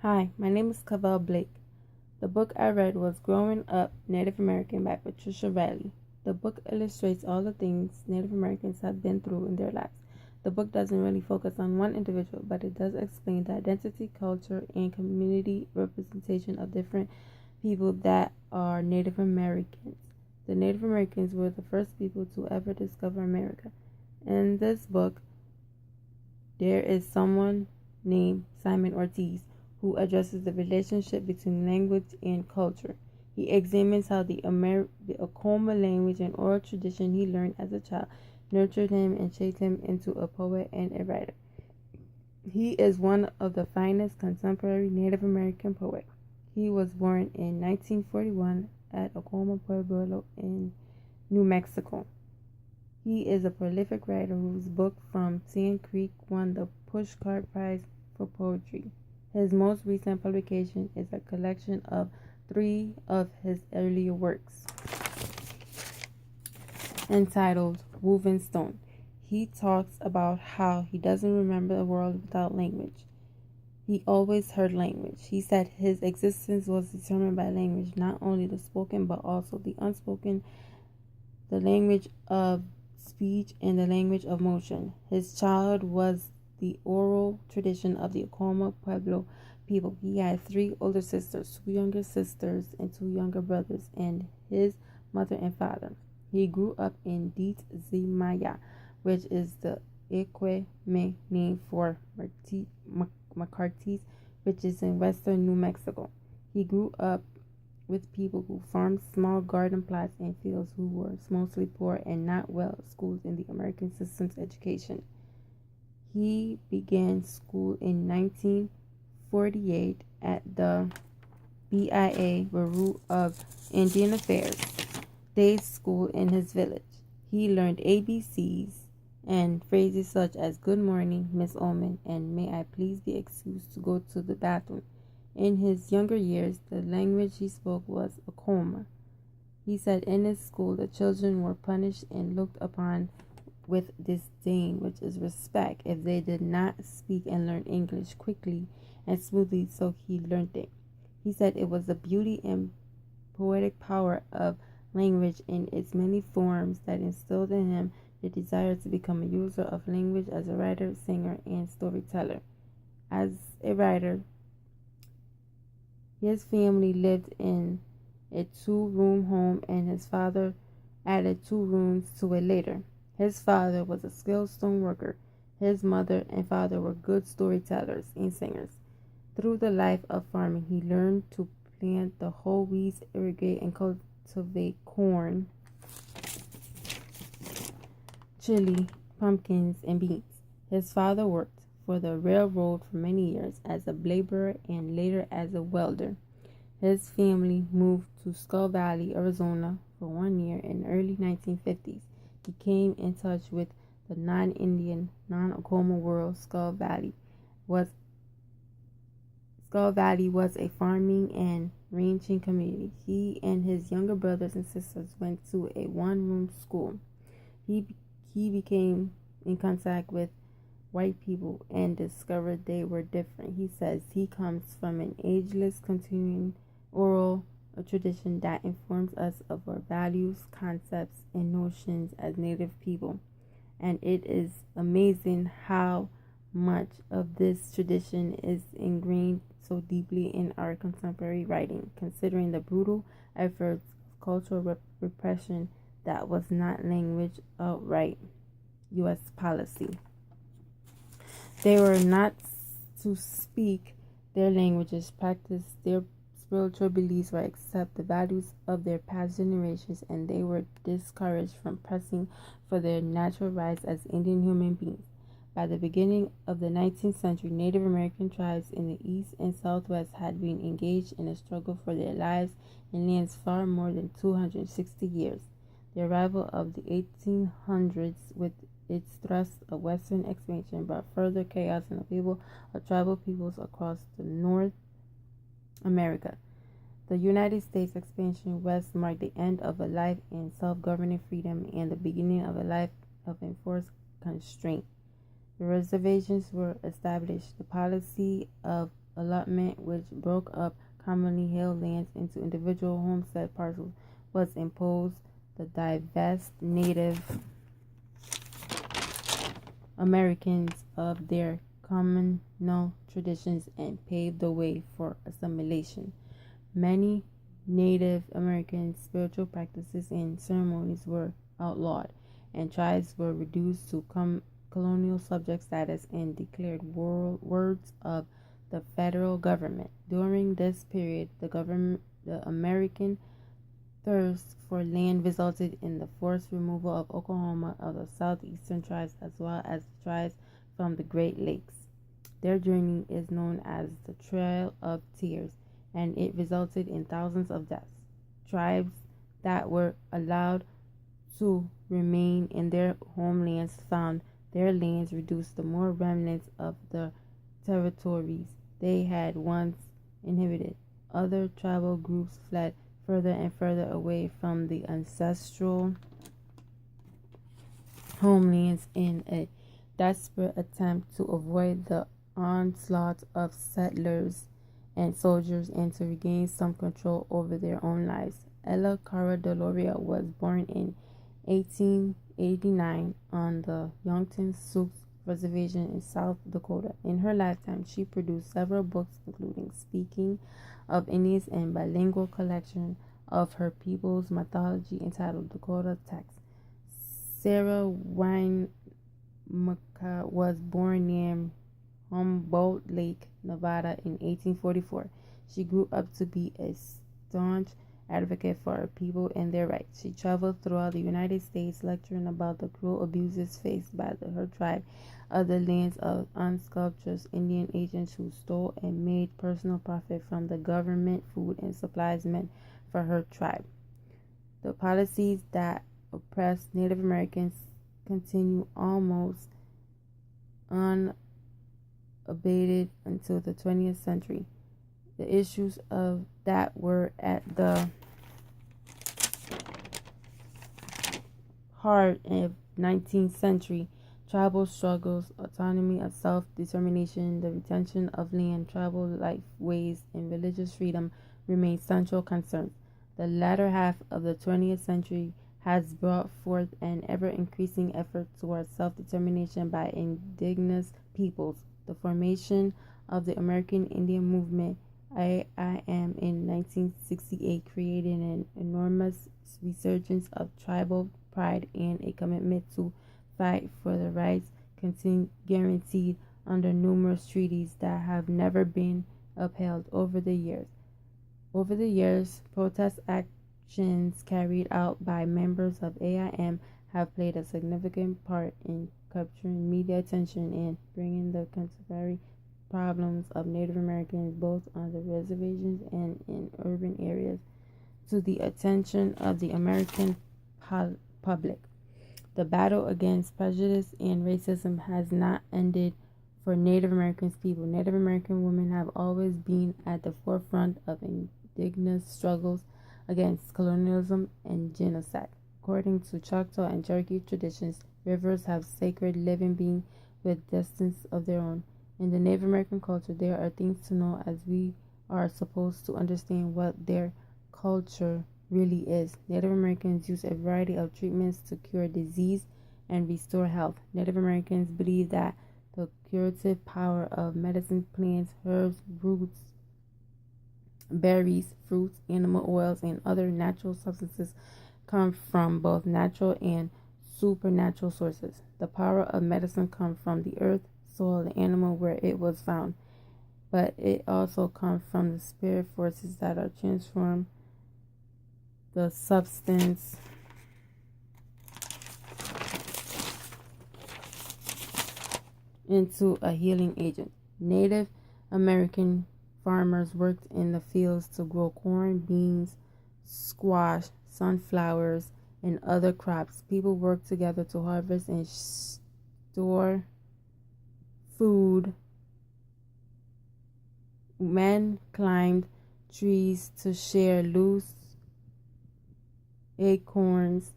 Hi, my name is Cavell Blake. The book I read was Growing Up Native American by Patricia. The book illustrates all the things Native Americans have been through in their lives. The book doesn't really focus on one individual, but it does explain the identity, culture, and community representation of different people that are Native Americans. The Native Americans were the first people to ever discover America. In this book, there is someone named Simon Ortiz who addresses the relationship between language and culture. He examines how the Acoma language and oral tradition he learned as a child nurtured him and shaped him into a poet and a writer. He is one of the finest contemporary Native American poets. He was born in 1941 at Acoma Pueblo in New Mexico. He is a prolific writer whose book From Sand Creek won the Pushcart Prize for Poetry. His most recent publication is a collection of 3 of his earlier works, entitled Woven Stone. He talks about how he doesn't remember a world without language. He always heard language. He said his existence was determined by language, not only the spoken but also the unspoken, the language of speech and the language of motion. His childhood was the oral tradition of the Acoma Pueblo people. He had 3 older sisters, 2 younger sisters, and 2 younger brothers, and his mother and father. He grew up in Dit Zimaya, which is the Eque name for McCarty's, which is in western New Mexico. He grew up with people who farmed small garden plots and fields, who were mostly poor and not well schooled in the American system's education. He began school in 1948 at the BIA Bureau of Indian Affairs day school in his village. He learned ABCs and phrases such as "Good morning, Miss Ullman," and "May I please be excused to go to the bathroom." In his younger years, the language he spoke was Acoma. He said in his school the children were punished and looked upon with disdain, which is respect, if they did not speak and learn English quickly and smoothly, so he learned it. He said it was the beauty and poetic power of language in its many forms that instilled in him the desire to become a user of language as a writer, singer, and storyteller. As a writer, his family lived in a 2-room home, and his father added 2 rooms to it later. His father was a skilled stone worker. His mother and father were good storytellers and singers. Through the life of farming, he learned to plant the whole weeds, irrigate, and cultivate corn, chili, pumpkins, and beans. His father worked for the railroad for many years as a laborer and later as a welder. His family moved to Skull Valley, Arizona for 1 year in the early 1950s. He came in touch with the non-Indian, non-Acoma world. Skull Valley was a farming and ranching community. He and his younger brothers and sisters went to a 1-room school. He became in contact with white people and discovered they were different. He says he comes from an ageless, continuing oral tradition that informs us of our values, concepts, and notions as Native people. And it is amazing how much of this tradition is ingrained so deeply in our contemporary writing, considering the brutal efforts of cultural repression that was not language outright U.S. policy. They were not to speak their languages, practice their spiritual beliefs, or accept the values of their past generations, and they were discouraged from pressing for their natural rights as Indian human beings. By the beginning of the 19th century, Native American tribes in the East and Southwest had been engaged in a struggle for their lives in lands far more than 260 years. The arrival of the 1800s with its thrust of Western expansion brought further chaos and upheaval of tribal peoples across the North America. The United States expansion west marked the end of a life in self-governing freedom and the beginning of a life of enforced constraint. The reservations were established. The policy of allotment, which broke up commonly held lands into individual homestead parcels, was imposed to divest Native Americans of their communal traditions and paved the way for assimilation. Many Native American spiritual practices and ceremonies were outlawed, and tribes were reduced to colonial subject status and declared wards of the federal government. During this period, the American thirst for land resulted in the forced removal of Oklahoma of the southeastern tribes as well as tribes from the Great Lakes. Their journey is known as the Trail of Tears, and it resulted in thousands of deaths. Tribes that were allowed to remain in their homelands found their lands reduced to more remnants of the territories they had once inhabited. Other tribal groups fled further and further away from the ancestral homelands in a desperate attempt to avoid the onslaught of settlers and soldiers and to regain some control over their own lives. Ella Cara Deloria was born in 1889 on the Yankton Sioux Reservation in South Dakota. In her lifetime, she produced several books, including Speaking of Indians and bilingual collection of her people's mythology entitled Dakota Texts. Sarah Winemaker was born near Humboldt Lake, Nevada in 1844. She grew up to be a staunch advocate for her people and their rights. She traveled throughout the United States lecturing about the cruel abuses faced by her tribe of the lands of unscrupulous Indian agents who stole and made personal profit from the government food and supplies meant for her tribe. The policies that oppressed Native Americans continue almost unabated until the 20th century. The issues of that were at the heart of 19th century tribal struggles, autonomy of self-determination, the retention of land, tribal life ways, and religious freedom remain central concerns. The latter half of the 20th century has brought forth an ever-increasing effort towards self-determination by indigenous peoples. The formation of the American Indian Movement, AIM, in 1968 created an enormous resurgence of tribal pride and a commitment to fight for the rights guaranteed under numerous treaties that have never been upheld over the years. Protest actions carried out by members of AIM have played a significant part in capturing media attention and bringing the contemporary problems of Native Americans both on the reservations and in urban areas to the attention of the American public. The battle against prejudice and racism has not ended for Native American people. Native American women have always been at the forefront of indigenous struggles against colonialism and genocide. According to Choctaw and Cherokee traditions, rivers have sacred living beings with destinies of their own. In the Native American culture, there are things to know as we are supposed to understand what their culture really is. Native Americans use a variety of treatments to cure disease and restore health. Native Americans believe that the curative power of medicine plants, herbs, roots, berries, fruits, animal oils, and other natural substances come from both natural and supernatural sources. The power of medicine comes from the earth, soil, and animal where it was found, but it also comes from the spirit forces that are transformed the substance into a healing agent. Native American farmers worked in the fields to grow corn, beans, squash, sunflowers, and other crops. People worked together to harvest and store food. Men climbed trees to share loose acorns,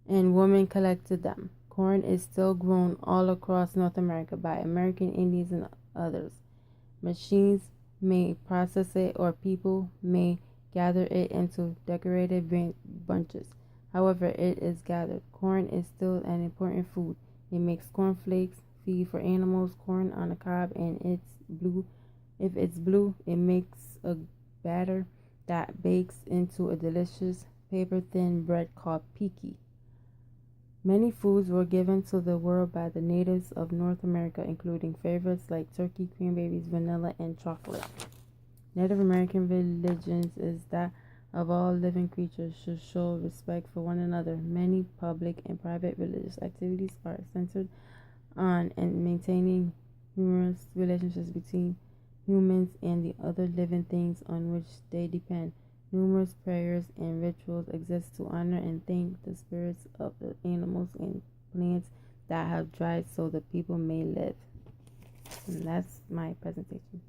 and women collected them. Corn is still grown all across North America by American Indians and others. Machines may process it, or people may gather it into decorated bunches. However it is gathered, corn is still an important food. It makes cornflakes, feed for animals, corn on the cob, and it's blue. If it's blue, it makes a batter that bakes into a delicious paper-thin bread called piki. Many foods were given to the world by the natives of North America, including favorites like turkey, cranberries, vanilla, and chocolate. Native American religions is that of all living creatures should show respect for one another. Many public and private religious activities are centered on and maintaining numerous relationships between humans and the other living things on which they depend. Numerous prayers and rituals exist to honor and thank the spirits of the animals and plants that have died so the people may live. And that's my presentation.